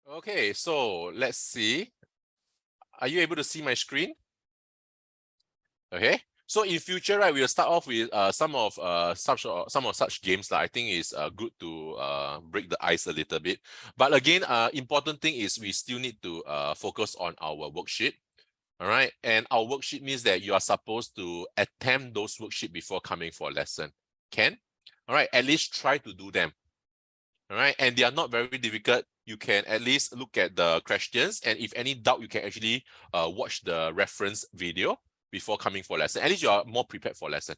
Okay, so let's see. Are you able to see my screen? Okay. So in future, right, we'll start off with some of such games that I think is good to break the ice a little bit. But again, important thing is we still need to focus on our worksheet. All right. And our worksheet means that you are supposed to attempt those worksheet before coming for a lesson. Can? All right. At least try to do them. All right. And they are not very difficult. You can at least look at the questions. And if any doubt, you can actually watch the reference video before coming for lesson. At least you are more prepared for lesson.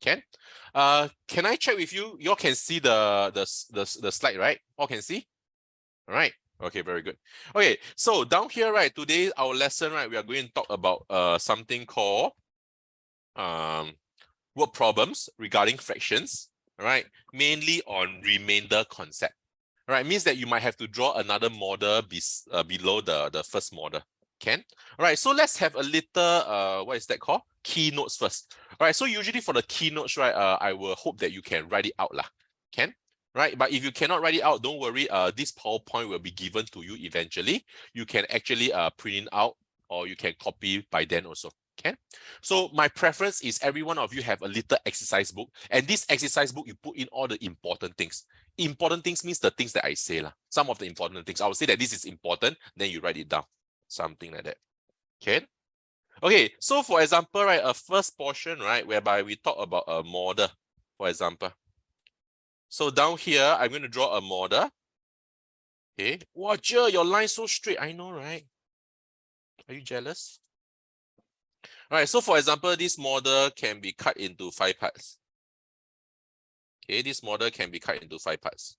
Can I check with you? You all can see the slide, right? All can see? All right. Okay, very good. Okay, so down here, right, today our lesson, right, we are going to talk about something called word problems regarding fractions, all right, mainly on remainder concept. All right, means that you might have to draw another model below the first model. Can? All right, so let's have a little what is that called? Keynotes first. All right, so usually for the keynotes, right, I will hope that you can write it out lah. Can? Right, but if you cannot write it out, don't worry. This PowerPoint will be given to you eventually. You can actually print it out, or you can copy by then also. Can? So my preference is every one of you have a little exercise book, and this exercise book you put in all the important things. Important things means the things that I say lah. Some of the important things. I will say that this is important, then you write it down. Something like that. Okay. Okay, so for example, right, a first portion, right, whereby we talk about a model, for example. So down here, I'm going to draw a model. Okay. Wow, Jer, your line so straight. I know, right? Are you jealous? All right, so for example, this model can be cut into 5 parts. Okay, this model can be cut into 5 parts.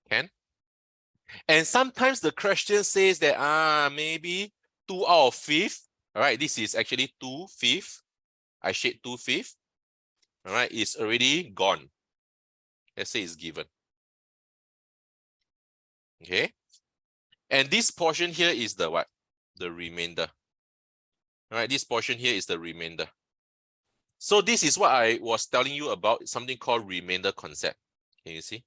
Can? And sometimes the question says that maybe 2 out of 5. All right, this is actually 2/5. I shade 2/5. All right, it's already gone. Let's say it's given. Okay. And this portion here is the what? The remainder. All right, this portion here is the remainder. So this is what I was telling you about, something called remainder concept. Can you see?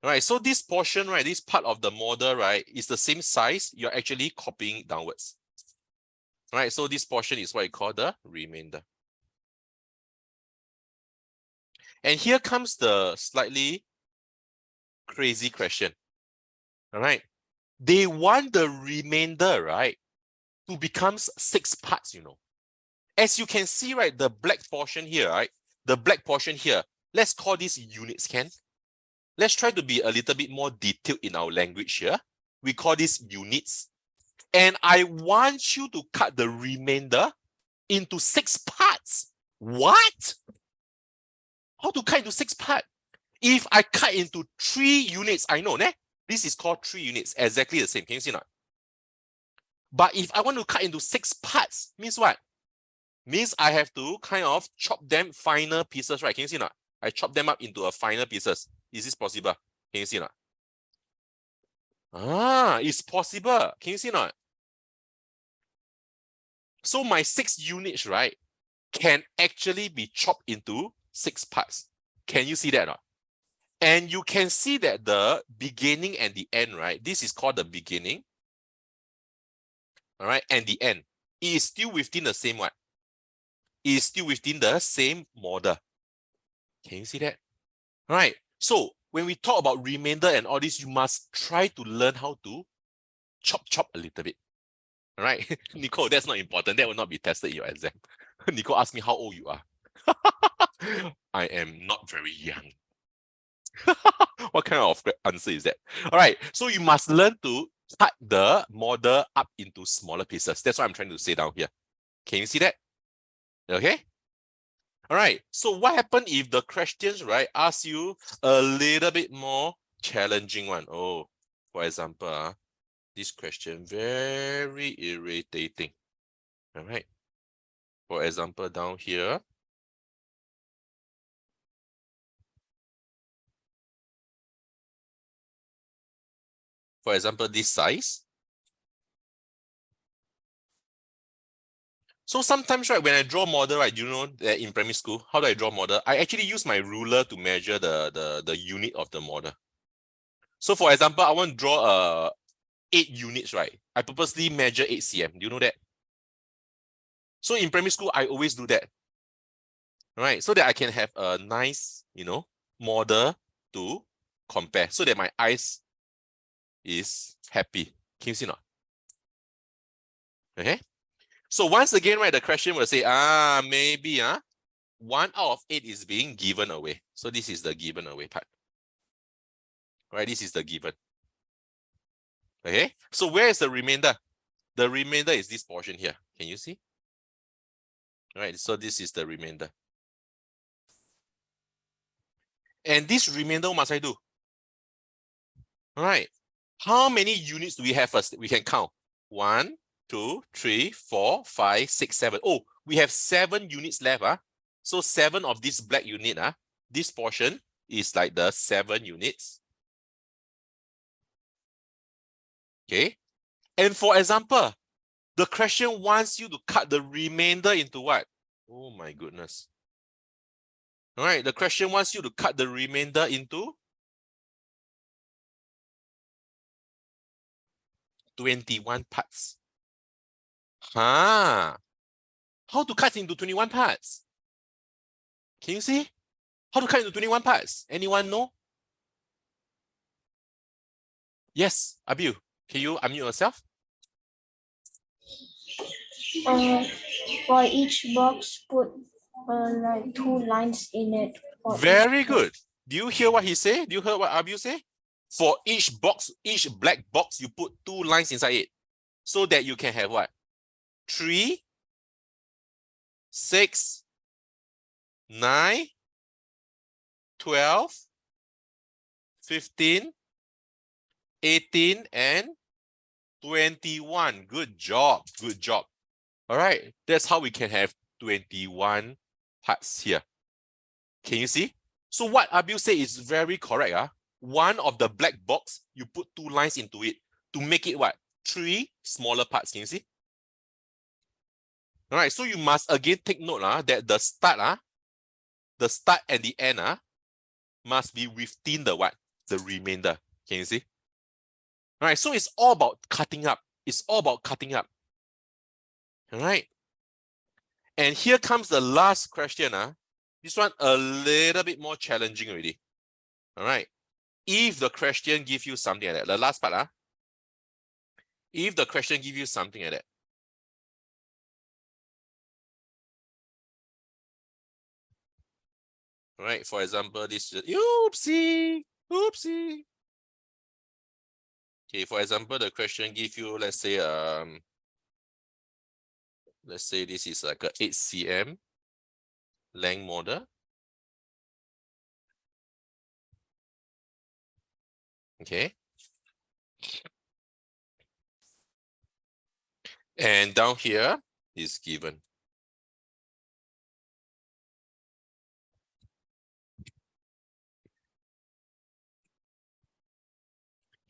All right, so this portion, right, this part of the model, right, is the same size. You're actually copying it downwards. All right, so this portion is what I call the remainder. And here comes the slightly crazy question. All right, they want the remainder, right, to become 6 parts, you know. As you can see, right, the black portion here, right, the black portion here, let's call this units, Can? Let's try to be a little bit more detailed in our language here. We call this units. And I want you to cut the remainder into 6 parts. What? How to cut into 6 parts? If I cut into 3 units, I know, ne? This is called 3 units, exactly the same. Can you see not? But if I want to cut into 6 parts, means what? Means I have to kind of chop them finer pieces, right? Can you see not? I chop them up into a finer pieces. Is this possible? Can you see not? It's possible. Can you see not? So my 6 units, right, can actually be chopped into 6 parts. Can you see that or not? And you can see that the beginning and the end, right? This is called the beginning. All right, and the end. It is still within the same what? It is still within the same model. Can you see that? All right. So when we talk about remainder and all this, you must try to learn how to chop a little bit. All right, Nicole, that's not important. That will not be tested in your exam. Nicole asked me how old you are. I am not very young. What kind of answer is that? All right, so you must learn to cut the model up into smaller pieces. That's what I'm trying to say down here. Can you see that? Okay. All right, so what happens if the questions, right, ask you a little bit more challenging one? Oh, for example, this question very irritating. All right. For example, down here. For example, this size. So sometimes, right, when I draw model, right, you know that in primary school, how do I draw model? I actually use my ruler to measure the unit of the model. So for example, I want to draw 8 units, right? I purposely measure 8 cm. Do you know that? So in primary school, I always do that. Right? So that I can have a nice, model to compare so that my eyes is happy. Can you see not? Okay. So once again, right, the question will say, maybe 1 out of 8 is being given away. So this is the given away part. Right, this is the given. Okay, so where is the remainder? The remainder is this portion here. Can you see? Right, so this is the remainder. And this remainder, what must I do? All right, how many units do we have first? We can count. 1, 2, 3, 4, 5, 6, 7. Oh, we have 7 units left. So 7 of this black unit, this portion is like the 7 units. Okay. And for example, the question wants you to cut the remainder into what? Oh my goodness. All right, the question wants you to cut the remainder into 21 parts. How to cut into 21 parts? Can you see? How to cut into 21 parts? Anyone know? Yes, Abiu. Can you unmute yourself? For each box, put like 2 lines in it. Very good. Do you hear what he said? Do you hear what Abiu say? For each box, each black box, you put 2 lines inside it. So that you can have what? 3, 6, 9, 12, 15, 18, and 21. Good job. Good job. All right. That's how we can have 21 parts here. Can you see? So what Abiu said is very correct. One of the black box, you put 2 lines into it to make it what? 3 smaller parts. Can you see? All right. So you must again take note that the start and the end must be within the what? The remainder. Can you see? All right. So it's all about cutting up. It's all about cutting up. All right. And here comes the last question. This one a little bit more challenging already. All right. If the question gives you something like that, the last part, if the question gives you something like that, all right, for example, this is, oopsie. Okay, for example, the question gives you, let's say this is like a 8 cm length model. Okay. And down here is given.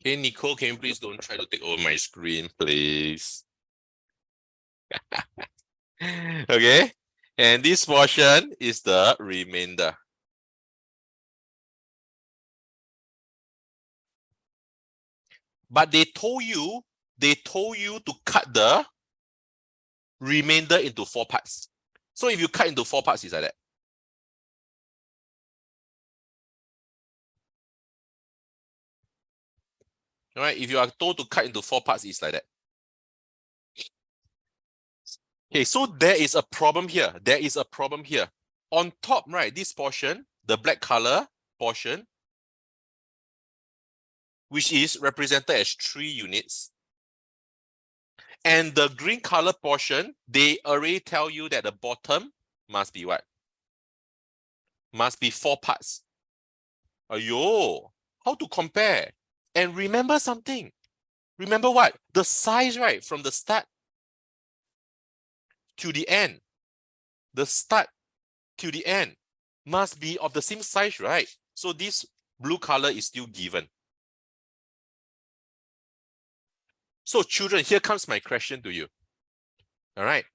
Okay, Nicole, can you please don't try to take over my screen, please? Okay. And this portion is the remainder. But they told you to cut the remainder into 4 parts. So if you cut into 4 parts, it's like that. All right, if you are told to cut into 4 parts, it's like that. Okay, so there is a problem here. There is a problem here. On top, right, this portion, the black color portion, which is represented as 3 units. And the green color portion, they already tell you that the bottom must be what? Must be 4 parts. Ayo, how to compare? And remember something. Remember what? The size, right, from the start to the end. The start to the end must be of the same size, right? So this blue color is still given. So children, here comes my question to you. All right.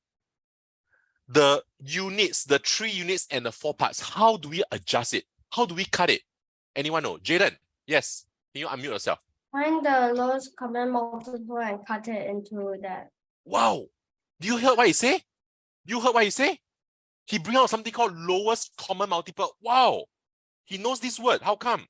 the units, the 3 units and the 4 parts, how do we adjust it? How do we cut it? Anyone know? Jaden, yes. Can you unmute yourself? Find the lowest common multiple and cut it into that. Wow. Do you hear what he say? You heard what he say? He bring out something called lowest common multiple. Wow. He knows this word. How come?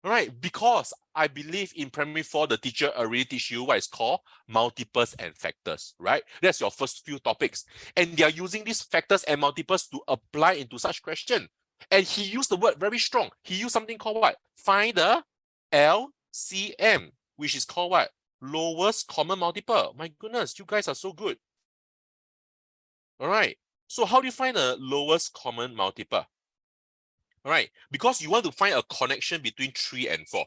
All right, because I believe in primary 4, the teacher already teach you what is called multiples and factors, right? That's your first few topics. And they are using these factors and multiples to apply into such question. And he used the word very strong. He used something called what? Find the LCM, which is called what? Lowest common multiple. My goodness, you guys are so good. All right. So how do you find the lowest common multiple? All right, because you want to find a connection between 3 and 4.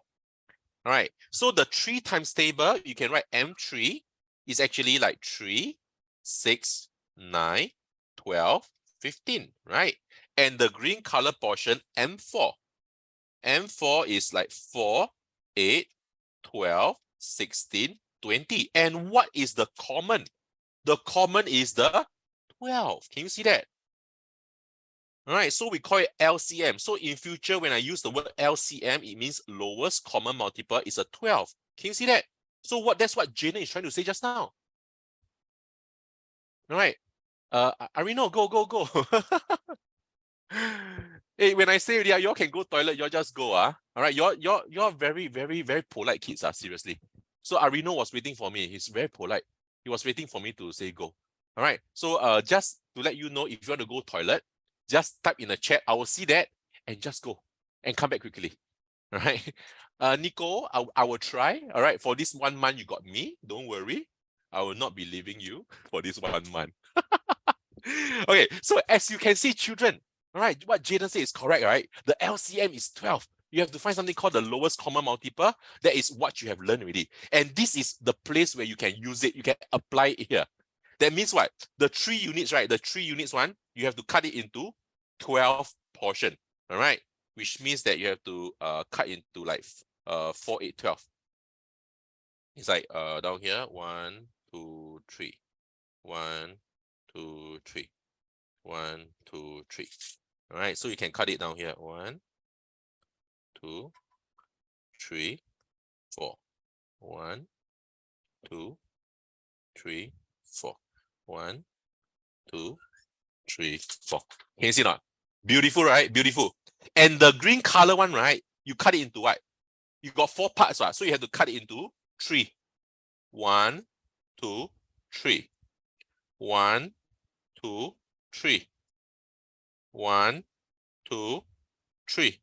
All right, so the 3 times table, you can write M3 is actually like 3, 6, 9, 12, 15, right? And the green color portion, M4. M4 is like 4, 8, 12, 16, 20. And what is the common? The common is the 12. Can you see that? All right, so we call it LCM. So in future, when I use the word LCM, it means lowest common multiple is a 12. Can you see that? So that's what Jaden is trying to say just now. All right. Arino, go. Hey, when I say y'all can go toilet, y'all just go. All right, you're very, very, very polite kids, seriously. So Arino was waiting for me. He's very polite. He was waiting for me to say go. All right. So just to let you know, if you want to go toilet, just type in the chat. I will see that and just go and come back quickly. All right. Nico, I will try. All right. For this 1 month, you got me. Don't worry. I will not be leaving you for this 1 month. Okay. So as you can see, children, all right, what Jaden said is correct, right? The LCM is 12. You have to find something called the lowest common multiple. That is what you have learned already. And this is the place where you can use it. You can apply it here. That means what? The 3 units, right? The 3 units one, you have to cut it into 12 portion, all right? Which means that you have to cut into like 4, 8, 12. It's like down here, 1, 2, 3. 1, 2, 3. 1, 2, 3. All right, so you can cut it down here. 1, 2, 3, 4. 1, 2, 3, 4. 1, 2, 3, 4. Can you see not? Beautiful, right? Beautiful. And the green color one, right? You cut it into what? You got 4 parts, right? So you have to cut it into 3. 1, 2, 3. 1, 2, 3. 1, 2, 3.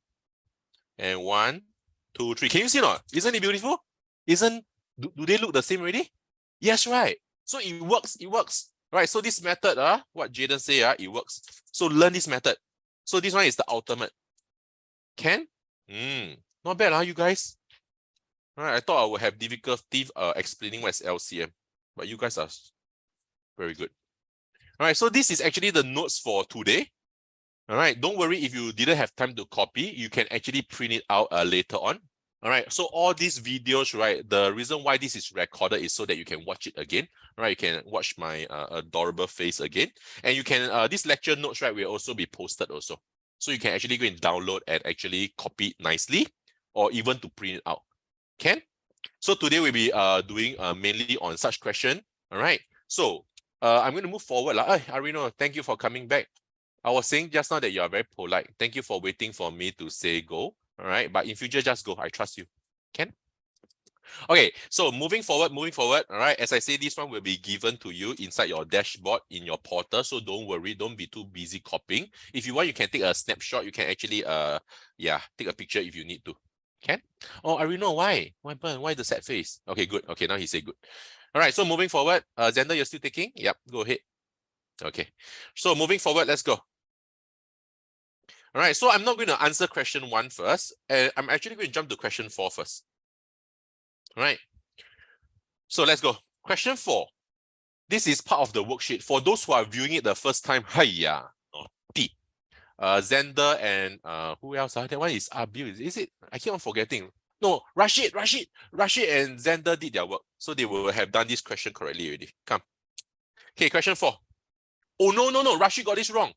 And 1, 2, 3. Can you see not? Isn't it beautiful? Do they look the same already? Yes, right. So it works. It works. Right. So this method, what Jaden say, it works. So learn this method. So this one is the ultimate. Can? Not bad, you guys. All right. I thought I would have difficulty explaining what's LCM, but you guys are very good. All right. So this is actually the notes for today. All right. Don't worry if you didn't have time to copy. You can actually print it out later on. All right, so all these videos, right, the reason why this is recorded is so that you can watch it again, right? You can watch my adorable face again. And you can, this lecture notes, right, will also be posted also. So you can actually go and download and actually copy it nicely or even to print it out. Can? So today we'll be doing mainly on such question, all right? So I'm going to move forward. Arino, thank you for coming back. I was saying just now that you are very polite. Thank you for waiting for me to say go. All right, but in future, just go. I trust you. Can? Okay, so moving forward, all right, as I say, this one will be given to you inside your dashboard in your portal, so don't worry, don't be too busy copying. If you want, you can take a snapshot. You can actually, take a picture if you need to. Can? Oh, Arino, why? Why the sad face? Okay, good. Okay, now he said good. All right, so moving forward, Xander, you're still taking? Yep, go ahead. Okay, so moving forward, let's go. All right, so I'm not going to answer question 1 first. I'm actually going to jump to question 4 first. All right. So let's go. Question 4. This is part of the worksheet. For those who are viewing it the first time, hiya, naughty. Xander and who else? That one is Abil. Is it? I keep on forgetting. No, Rashid and Xander did their work. So they will have done this question correctly already. Come. Okay, question 4. Oh, no, Rashid got this wrong.